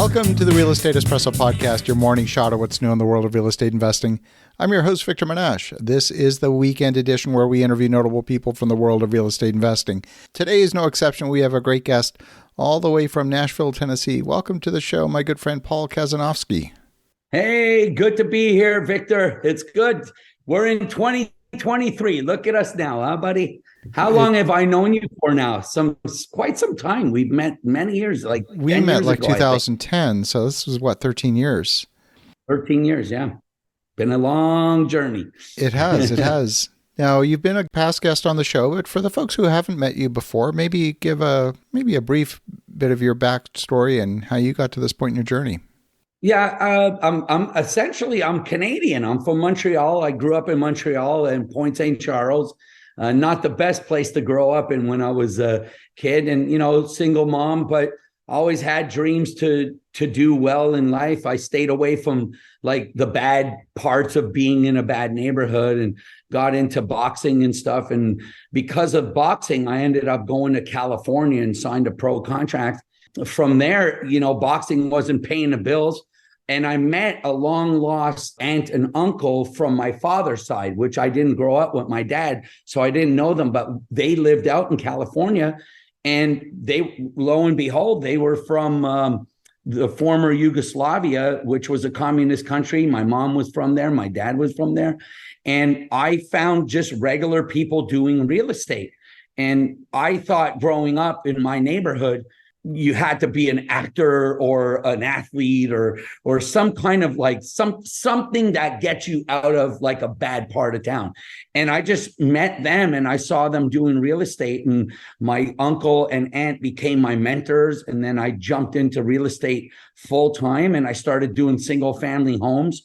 Welcome to the Real Estate Espresso Podcast, your morning shot of what's new in the world of real estate investing. I'm your host, Victor Menasce. This is the weekend edition where we interview notable people from the world of real estate investing. Today is no exception. We have a great guest all the way from Nashville, Tennessee. Welcome to the show, my good friend, Paul Kazanofski. Hey, good to be here, Victor. It's good. We're in 2023. Look at us now, huh, buddy? How long have I known you for now? Quite some time. We've met many years, like we met like ago, 2010. So this was what, 13 years? 13 years, yeah. Been a long journey. It has. It has. Now, you've been a past guest on the show, but for the folks who haven't met you before, maybe give a brief bit of your backstory and how you got to this point in your journey. Yeah, I'm Canadian. I'm from Montreal. I grew up in Montreal and Point St. Charles. Not the best place to grow up in when I was a kid, and single mom, but always had dreams to do well in life. I stayed away from like the bad parts of being in a bad neighborhood and got into boxing and stuff. And because of boxing, I ended up going to California and signed a pro contract. From there, boxing wasn't paying the bills. And I met a long lost aunt and uncle from my father's side, which I didn't grow up with my dad. So I didn't know them, but they lived out in California. And lo and behold, they were from the former Yugoslavia, which was a communist country. My mom was from there. My dad was from there. And I found just regular people doing real estate. And I thought growing up in my neighborhood, you had to be an actor or an athlete or some kind of like something that gets you out of like a bad part of town. And I just met them and I saw them doing real estate, and my uncle and aunt became my mentors. And then I jumped into real estate full time and I started doing single family homes.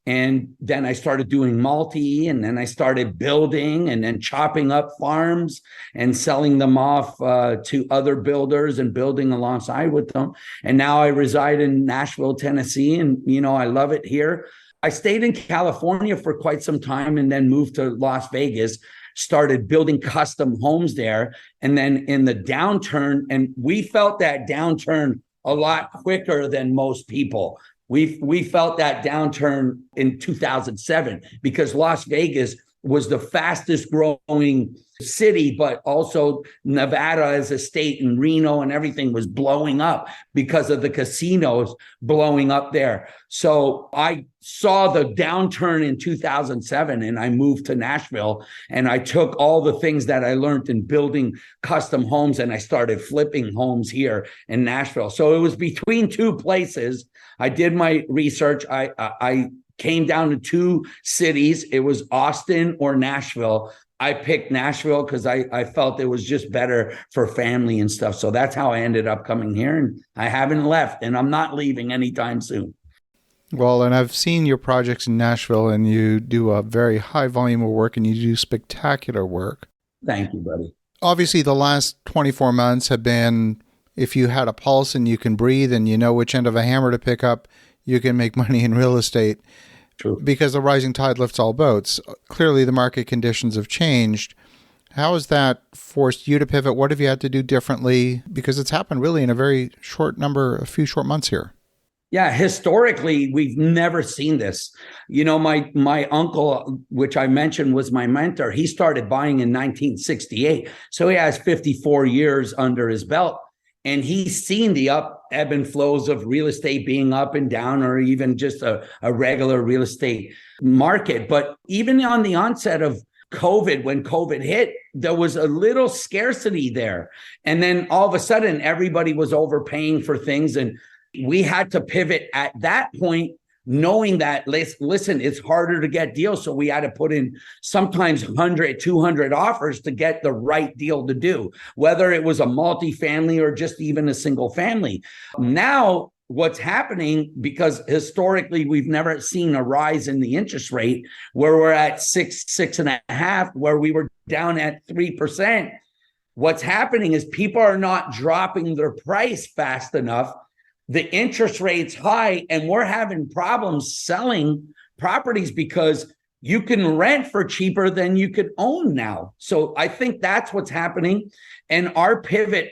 And then I started doing multi, and then I started building and then chopping up farms and selling them off to other builders and building alongside with them. And now I reside in Nashville, Tennessee, and, I love it here. I stayed in California for quite some time and then moved to Las Vegas, started building custom homes there. And then in the downturn, and we felt that downturn a lot quicker than most people. We felt that downturn in 2007 because Las Vegas was the fastest growing city, but also Nevada as a state and Reno and everything was blowing up because of the casinos blowing up there. So I saw the downturn in 2007 and I moved to Nashville, and I took all the things that I learned in building custom homes and I started flipping homes here in Nashville. So it was between two places. I did my research. I came down to two cities. It was Austin or Nashville. I picked Nashville because I felt it was just better for family and stuff. So that's how I ended up coming here, and I haven't left, and I'm not leaving anytime soon. Well, and I've seen your projects in Nashville, and you do a very high volume of work, and you do spectacular work. Thank you, buddy. Obviously, the last 24 months have been, if you had a pulse and you can breathe and you know which end of a hammer to pick up, you can make money in real estate. True. Because the rising tide lifts all boats. Clearly, the market conditions have changed. How has that forced you to pivot? What have you had to do differently? Because it's happened really in a few short months here. Yeah, historically, we've never seen this. My uncle, which I mentioned was my mentor, he started buying in 1968. So he has 54 years under his belt. And he's seen the ebb and flows of real estate being up and down, or even just a regular real estate market. But even on the onset of COVID, when COVID hit, there was a little scarcity there. And then all of a sudden, everybody was overpaying for things. And we had to pivot at that point, knowing that, listen, it's harder to get deals. So we had to put in sometimes 100, 200 offers to get the right deal to do, whether it was a multifamily or just even a single family. Now, what's happening, because historically we've never seen a rise in the interest rate, where we're at 6.5, where we were down at 3%. What's happening is people are not dropping their price fast enough. The interest rate's high, and we're having problems selling properties because you can rent for cheaper than you could own now. So I think that's what's happening. And our pivot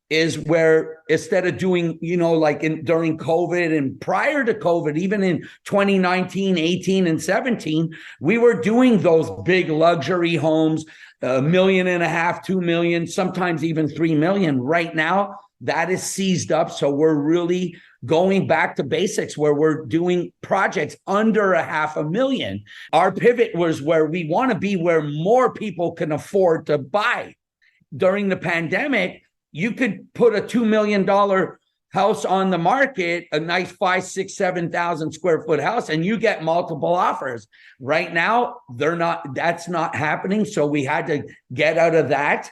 is where instead of doing, like during COVID and prior to COVID, even in 2019, 18, and 17, we were doing those big luxury homes, $1.5 million, $2 million, sometimes even $3 million. Right now, that is seized up. So we're really going back to basics where we're doing projects under $500,000. Our pivot was where we want to be, where more people can afford to buy. During the pandemic, you could put a $2 million house on the market, a nice 5, 6, 7,000 square foot house, and you get multiple offers. Right now, that's not happening. So we had to get out of that.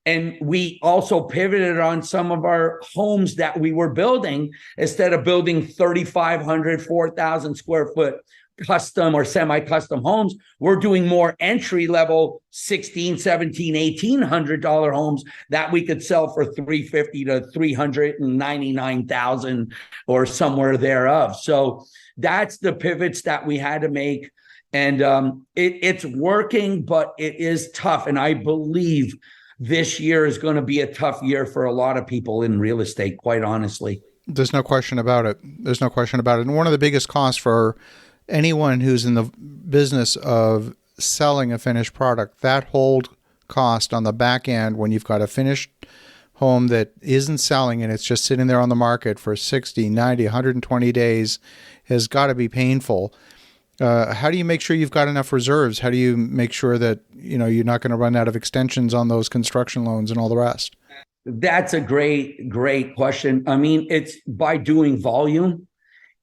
And we also pivoted on some of our homes that we were building. Instead of building 3,500, 4,000 square foot custom or semi-custom homes, we're doing more entry-level $1,600, $1,700, $1,800 homes that we could sell for $350,000 to $399,000 or somewhere thereof. So that's the pivots that we had to make. And it's working, but it is tough. And I believe this year is going to be a tough year for a lot of people in real estate, quite honestly. There's no question about it. There's no question about it. And one of the biggest costs for anyone who's in the business of selling a finished product, that hold cost on the back end when you've got a finished home that isn't selling and it's just sitting there on the market for 60, 90, 120 days has got to be painful. How do you make sure you've got enough reserves? How do you make sure that you're not going to run out of extensions on those construction loans and all the rest? That's a great question. I mean, it's by doing volume.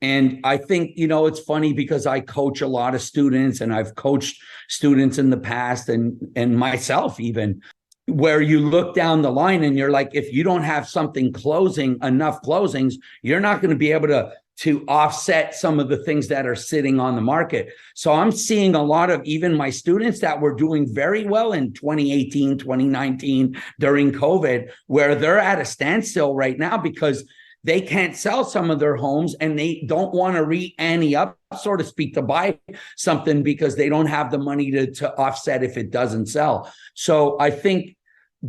And I think, it's funny because I coach a lot of students and I've coached students in the past and myself even, where you look down the line and you're like, if you don't have something closing, enough closings, you're not going to be able to offset some of the things that are sitting on the market. So I'm seeing a lot of even my students that were doing very well in 2018, 2019 during COVID, where they're at a standstill right now because they can't sell some of their homes and they don't want to re-ante up, so to speak, to buy something because they don't have the money to offset if it doesn't sell. So I think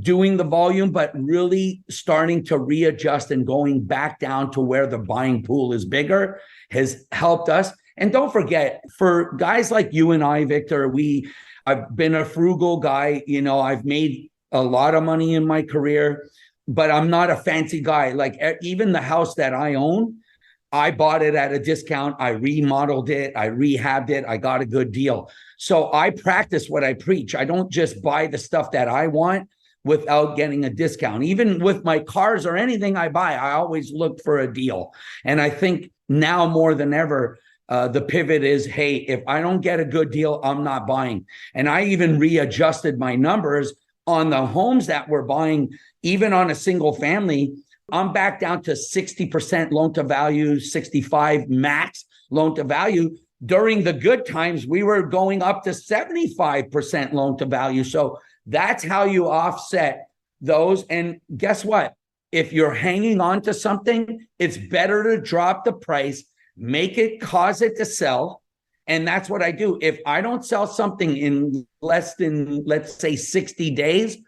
doing the volume, but really starting to readjust and going back down to where the buying pool is bigger has helped us. And don't forget, for guys like you and I, Victor, I've been a frugal guy. I've made a lot of money in my career, but I'm not a fancy guy. Like even the house that I own, I bought it at a discount. I remodeled it. I rehabbed it. I got a good deal. So I practice what I preach. I don't just buy the stuff that I want without getting a discount. Even with my cars or anything I buy, I always look for a deal. And I think now more than ever, the pivot is, hey, if I don't get a good deal, I'm not buying. And I even readjusted my numbers on the homes that we're buying, even on a single family. I'm back down to 60% loan to value, 65 max loan to value. During the good times, we were going up to 75% loan to value. So that's how you offset those. And guess what? If you're hanging on to something, it's better to drop the price, make it, cause it to sell. And that's what I do. If I don't sell something in less than, let's say, 60 days,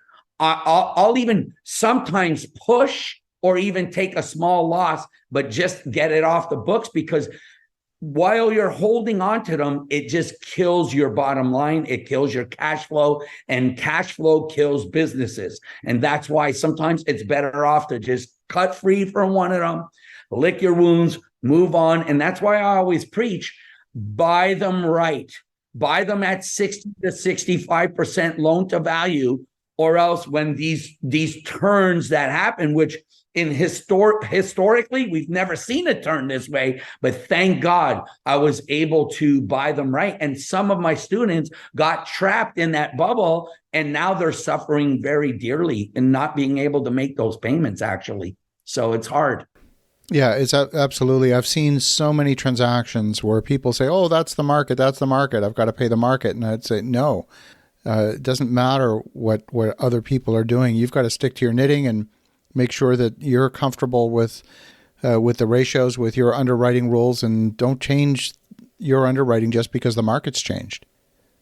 I'll even sometimes push or even take a small loss, but just get it off the books, because while you're holding on to them, it just kills your bottom line. It kills your cash flow, and cash flow kills businesses. And that's why sometimes it's better off to just cut free from one of them, lick your wounds, move on. And that's why I always preach, buy them right. Buy them at 60 to 65% loan to value, or else when these turns that happen, which in historically, we've never seen a turn this way, but thank God I was able to buy them right. And some of my students got trapped in that bubble, and now they're suffering very dearly and not being able to make those payments, actually. So it's hard. Yeah, it's absolutely. I've seen so many transactions where people say, oh, that's the market. I've got to pay the market. And I'd say, no, it doesn't matter what other people are doing. You've got to stick to your knitting and make sure that you're comfortable with the ratios, with your underwriting rules, and don't change your underwriting just because the market's changed.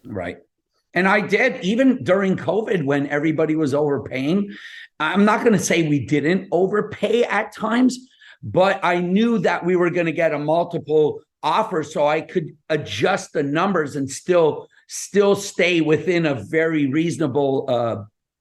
Right. And I did, even during COVID, when everybody was overpaying, I'm not going to say we didn't overpay at times, but I knew that we were going to get a multiple offer, so I could adjust the numbers and still stay within a very reasonable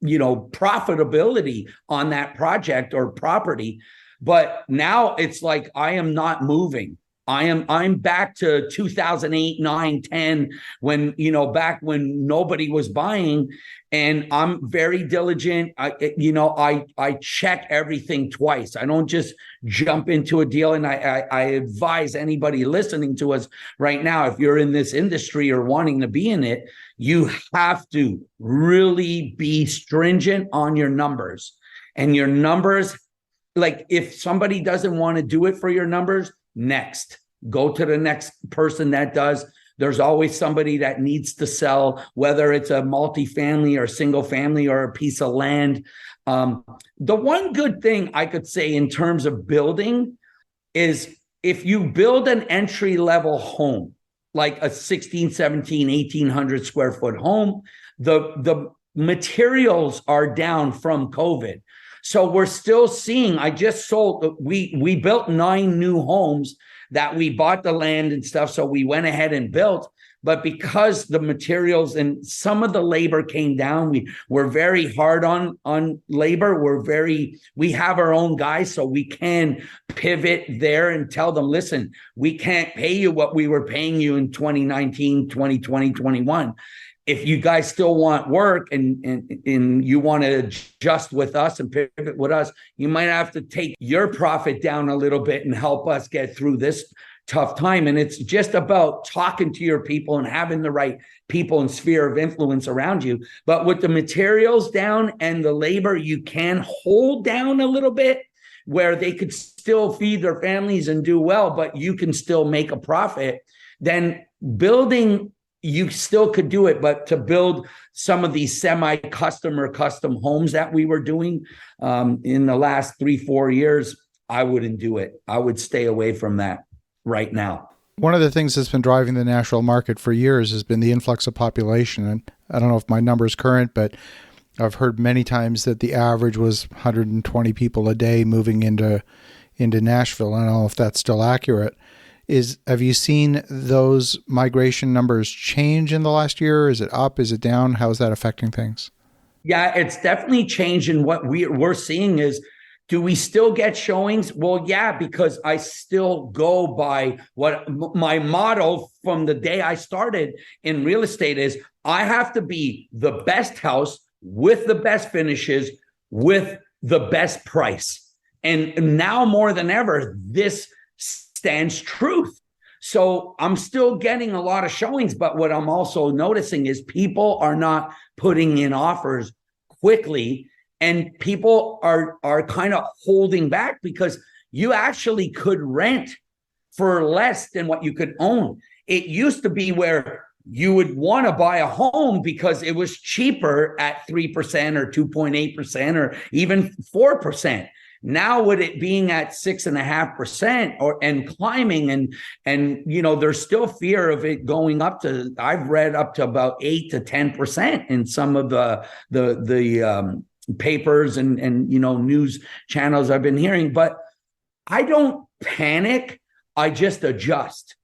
profitability on that project or property. But now it's like I am not moving. I'm back to 2008, 9, 10, when, back when nobody was buying, and I'm very diligent. I check everything twice. I don't just jump into a deal. And I advise anybody listening to us right now, if you're in this industry or wanting to be in it, you have to really be stringent on your numbers. And your numbers, like if somebody doesn't want to do it for your numbers, next, go to the next person that does. There's always somebody that needs to sell, whether it's a multifamily or single family or a piece of land. The one good thing I could say in terms of building is if you build an entry level home, like a 16, 17, 1800 square foot home, the materials are down from COVID. So we're still seeing, I just sold, we built 9 new homes that we bought the land and stuff. So we went ahead and built, but because the materials and some of the labor came down, we're very hard on labor. We have our own guys, so we can pivot there and tell them, listen, we can't pay you what we were paying you in 2019, 2020, 21. If you guys still want work and you want to adjust with us and pivot with us, you might have to take your profit down a little bit and help us get through this tough time. And it's just about talking to your people and having the right people and sphere of influence around you. But with the materials down and the labor, you can hold down a little bit where they could still feed their families and do well, but you can still make a profit. Then building, you still could do it, but to build some of these semi-custom or custom homes that we were doing in the last 3-4 years, I wouldn't do it. I would stay away from that right now. One of the things that's been driving the Nashville market for years has been the influx of population. And I don't know if my number is current, but I've heard many times that the average was 120 people a day moving into Nashville. I don't know if that's still accurate. Have you seen those migration numbers change in the last year? Is it up? Is it down? How is that affecting things? Yeah, it's definitely changed. And what we're seeing is, do we still get showings? Well, yeah, because I still go by what my motto from the day I started in real estate is, I have to be the best house with the best finishes with the best price. And now more than ever, this stands truth. So I'm still getting a lot of showings, but what I'm also noticing is people are not putting in offers quickly, and people are kind of holding back because you actually could rent for less than what you could own. It used to be where you would want to buy a home because it was cheaper at 3% or 2.8% or even 4%. Now, with it being at 6.5% and climbing, and there's still fear of it going up to, I've read up to about 8 to 10% in some of the papers and news channels I've been hearing. But I don't panic. I just adjust.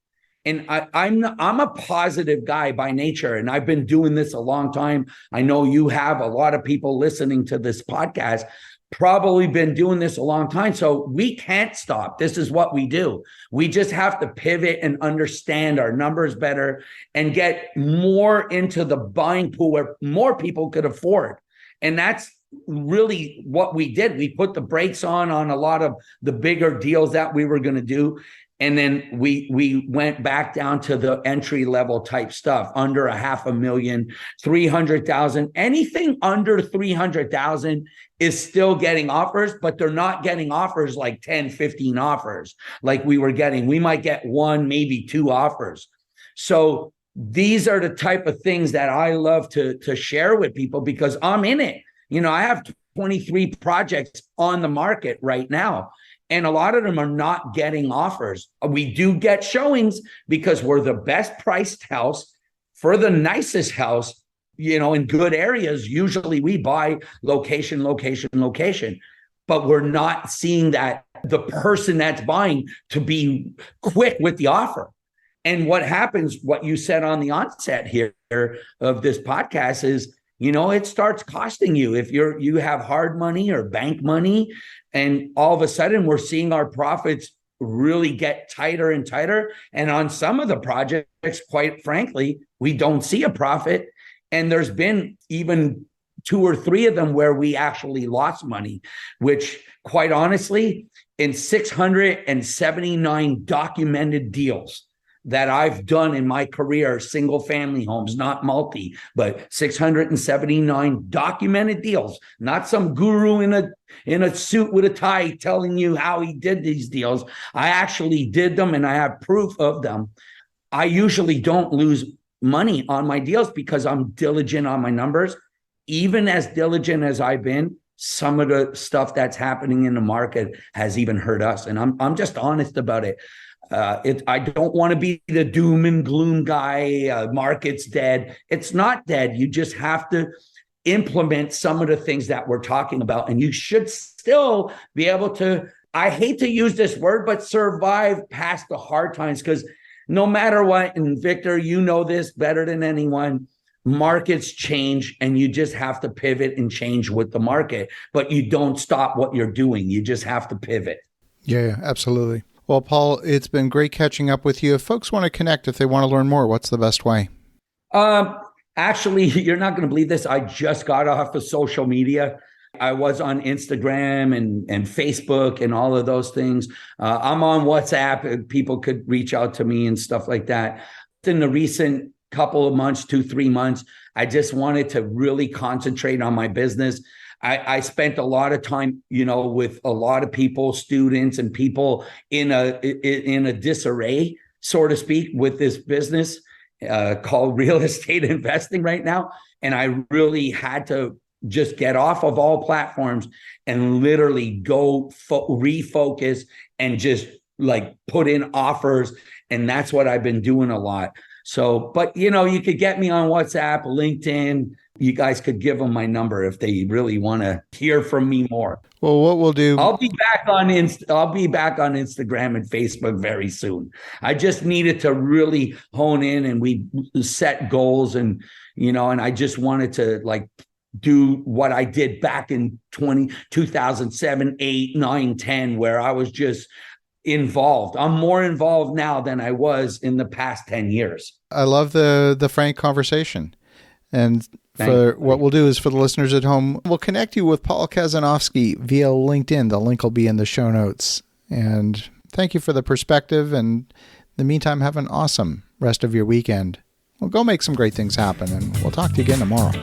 And I'm a positive guy by nature, and I've been doing this a long time. I know you have. A lot of people listening to this podcast probably been doing this a long time. So we can't stop. This is what we do. We just have to pivot and understand our numbers better and get more into the buying pool where more people could afford. And that's really what we did. We put the brakes on a lot of the bigger deals that we were going to do. And then we went back down to the entry level type stuff, under $500,000, 300,000. Anything under 300,000 is still getting offers, but they're not getting offers like 10, 15 offers like we were getting. We might get 1, maybe 2 offers. So these are the type of things that I love to share with people because I'm in it. I have 23 projects on the market right now, and a lot of them are not getting offers. We do get showings because we're the best priced house for the nicest house in good areas, usually we buy location, location, location, but we're not seeing that the person that's buying to be quick with the offer. And what happens, what you said on the onset here of this podcast is, it starts costing you if you have hard money or bank money, and all of a sudden we're seeing our profits really get tighter and tighter. And on some of the projects, quite frankly, we don't see a profit. And there's been even 2 or 3 of them where we actually lost money, which quite honestly, in 679 documented deals that I've done in my career, single family homes, not multi, but 679 documented deals, not some guru in a suit with a tie telling you how he did these deals. I actually did them and I have proof of them. I usually don't lose money on my deals because I'm diligent on my numbers. Even as diligent as I've been, some of the stuff that's happening in the market has even hurt us. And I'm just honest about it. I don't want to be the doom and gloom guy. Market's dead. It's not dead. You just have to implement some of the things that we're talking about. And you should still be able to, I hate to use this word, but survive past the hard times, because no matter what, and Victor, you know this better than anyone, markets change and you just have to pivot and change with the market, but you don't stop what you're doing. You just have to pivot. Yeah, absolutely. Well, Paul, it's been great catching up with you. If folks want to connect, if they want to learn more, what's the best way? Actually, you're not going to believe this. I just got off of social media. I was on Instagram and Facebook and all of those things. I'm on WhatsApp. People could reach out to me and stuff like that. In the recent couple of months, 2-3 months, I just wanted to really concentrate on my business. I spent a lot of time, with a lot of people, students and people in a disarray, so to speak, with this business called real estate investing right now. And I really had to just get off of all platforms and literally go refocus and just like put in offers. And that's what I've been doing a lot. So, but you could get me on WhatsApp, LinkedIn. You guys could give them my number if they really want to hear from me more. Well, what we'll do, I'll be back on Instagram and Facebook very soon. I just needed to really hone in, and we set goals, and and I just wanted to do what I did back in 2007, 8, 9, 10, where I was just involved. I'm more involved now than I was in the past 10 years. I love the frank conversation. And what we'll do is, for the listeners at home, we'll connect you with Paul Kazanofski via LinkedIn. The link will be in the show notes. And thank you for the perspective. And in the meantime, have an awesome rest of your weekend. Well, go make some great things happen, and we'll talk to you again tomorrow.